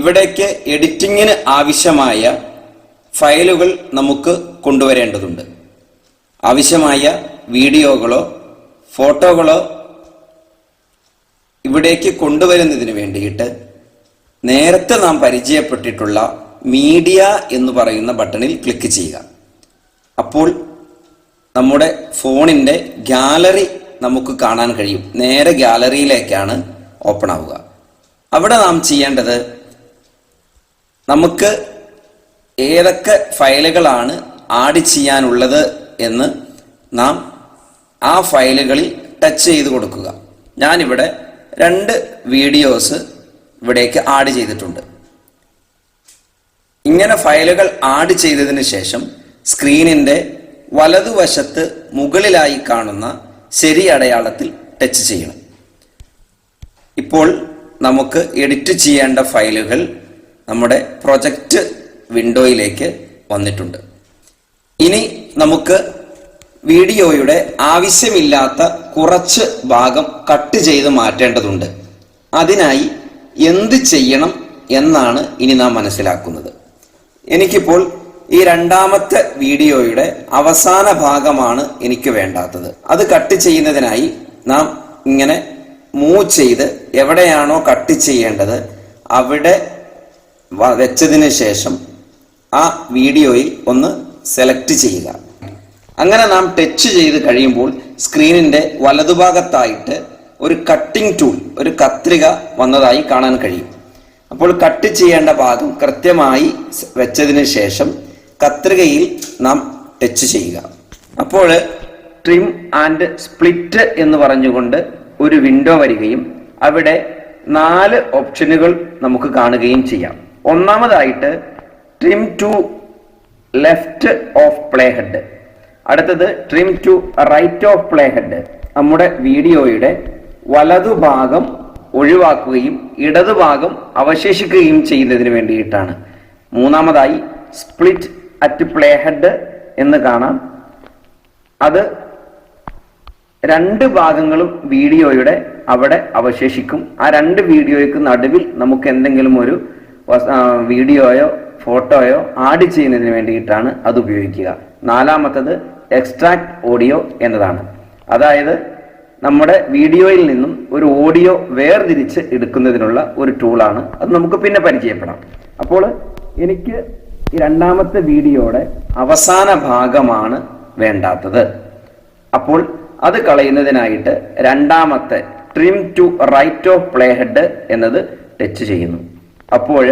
ഇവിടേക്ക് എഡിറ്റിങ്ങിന് ആവശ്യമായ ഫയലുകൾ നമുക്ക് കൊണ്ടുവരേണ്ടതുണ്ട്. ആവശ്യമായ വീഡിയോകളോ ഫോട്ടോകളോ ഇവിടേക്ക് കൊണ്ടുവരുന്നതിന് വേണ്ടിയിട്ട് നേരത്തെ നാം പരിചയപ്പെട്ടിട്ടുള്ള മീഡിയ എന്ന് പറയുന്ന ബട്ടണിൽ ക്ലിക്ക് ചെയ്യുക. അപ്പോൾ നമ്മുടെ ഫോണിൻ്റെ ഗാലറി നമുക്ക് കാണാൻ കഴിയും. നേരെ ഗാലറിയിലേക്കാണ് ഓപ്പൺ ആവുക. അവിടെ നാം ചെയ്യേണ്ടത് നമുക്ക് ഏതൊക്കെ ഫയലുകളാണ് ആഡ് ചെയ്യാനുള്ളത് എന്ന് നാം ആ ഫയലുകളിൽ ടച്ച് ചെയ്ത് കൊടുക്കുക. ഞാനിവിടെ 2 വീഡിയോസ് ഇവിടേക്ക് ആഡ് ചെയ്തിട്ടുണ്ട്. ഇങ്ങനെ ഫയലുകൾ ആഡ് ചെയ്തതിന് ശേഷം സ്ക്രീനിൻ്റെ വലതുവശത്ത് മുകളിലായി കാണുന്ന ശരി അടയാളത്തിൽ ടച്ച് ചെയ്യണം. ഇപ്പോൾ നമുക്ക് എഡിറ്റ് ചെയ്യേണ്ട ഫയലുകൾ നമ്മുടെ പ്രൊജക്റ്റ് വിൻഡോയിലേക്ക് വന്നിട്ടുണ്ട്. ഇനി നമുക്ക് വീഡിയോയുടെ ആവശ്യമില്ലാത്ത കുറച്ച് ഭാഗം കട്ട് ചെയ്ത് മാറ്റേണ്ടതുണ്ട്. അതിനായി എന്ത് ചെയ്യണം എന്നാണ് ഇനി നാം മനസ്സിലാക്കുന്നത്. എനിക്കിപ്പോൾ ഈ 2ാമത്തെ വീഡിയോയുടെ അവസാന ഭാഗമാണ് എനിക്ക് വേണ്ടാത്തത്. അത് കട്ട് ചെയ്യുന്നതിനായി നാം ഇങ്ങനെ മൂവ് ചെയ്ത് എവിടെയാണോ കട്ട് ചെയ്യേണ്ടത് അവിടെ വെച്ചതിന് ശേഷം ആ വീഡിയോയിൽ ഒന്ന് സെലക്ട് ചെയ്യുക. അങ്ങനെ നാം ടച്ച് ചെയ്ത് കഴിയുമ്പോൾ സ്ക്രീനിൻ്റെ വലതുഭാഗത്തായിട്ട് ഒരു കട്ടിംഗ് ടൂൾ, ഒരു കത്രിക വന്നതായി കാണാൻ കഴിയും. അപ്പോൾ കട്ട് ചെയ്യേണ്ട ഭാഗം കൃത്യമായി വെച്ചതിന് ശേഷം കത്രികയിൽ നാം ടച്ച് ചെയ്യുക. അപ്പോൾ ട്രിം ആൻഡ് സ്പ്ലിറ്റ് എന്ന് പറഞ്ഞുകൊണ്ട് ഒരു വിൻഡോ വരികയും അവിടെ 4 ഓപ്ഷനുകൾ നമുക്ക് കാണുകയും ചെയ്യാം. ഒന്നാമതായിട്ട് trim to left of play head, അടുത്തത് trim to right of play head, നമ്മുടെ വീഡിയോയുടെ വലതുഭാഗം ഒഴിവാക്കുകയും ഇടതുഭാഗം അവശേഷിക്കുകയും ചെയ്യുന്നതിന് വേണ്ടിയിട്ടാണ്. മൂന്നാമതായി സ്പ്ലിറ്റ് അറ്റ് പ്ലേ ഹെഡ് എന്ന് കാണാം. അത് 2 ഭാഗങ്ങളും വീഡിയോയുടെ അവിടെ അവശേഷിക്കും. ആ 2 വീഡിയോയ്ക്ക് നടുവിൽ നമുക്ക് എന്തെങ്കിലും ഒരു വീഡിയോയോ ഫോട്ടോയോ ആഡ് ചെയ്യുന്നതിന് വേണ്ടിയിട്ടാണ് അത് ഉപയോഗിക്കുക. 4ാമത്തത് എക്സ്ട്രാക്ട് ഓഡിയോ എന്നതാണ്. അതായത് നമ്മുടെ വീഡിയോയിൽ നിന്നും ഒരു ഓഡിയോ വേർതിരിച്ച് എടുക്കുന്നതിനുള്ള ഒരു ടൂളാണ്. അത് നമുക്ക് പിന്നെ പരിചയപ്പെടാം. അപ്പോൾ എനിക്ക് ഈ 2ാമത്തെ വീഡിയോയുടെ അവസാന ഭാഗമാണ് വേണ്ടാത്തത്. അപ്പോൾ അത് കളയുന്നതിനായിട്ട് 2ാമത്തെ trim to right of play head എന്നത് ടച്ച് ചെയ്യുന്നു. അപ്പോൾ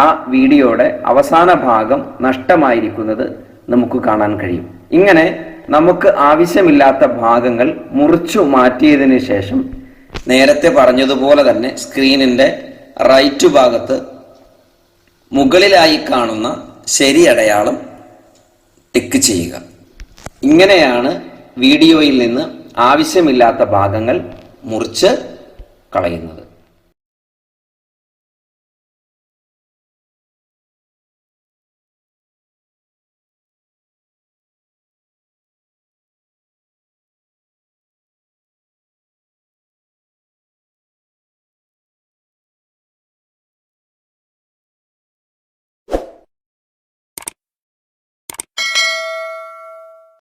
ആ വീഡിയോയുടെ അവസാന ഭാഗം നഷ്ടമായിരിക്കുന്നത് നമുക്ക് കാണാൻ കഴിയും. ഇങ്ങനെ നമുക്ക് ആവശ്യമില്ലാത്ത ഭാഗങ്ങൾ മുറിച്ചു മാറ്റിയതിന് ശേഷം നേരത്തെ പറഞ്ഞതുപോലെ തന്നെ സ്ക്രീനിൻ്റെ റൈറ്റ് ഭാഗത്ത് മുകളിലായി കാണുന്ന ശരി അടയാളം ടിക്ക് ചെയ്യുക. ഇങ്ങനെയാണ് വീഡിയോയിൽ നിന്ന് ആവശ്യമില്ലാത്ത ഭാഗങ്ങൾ മുറിച്ച് കളയുന്നത്.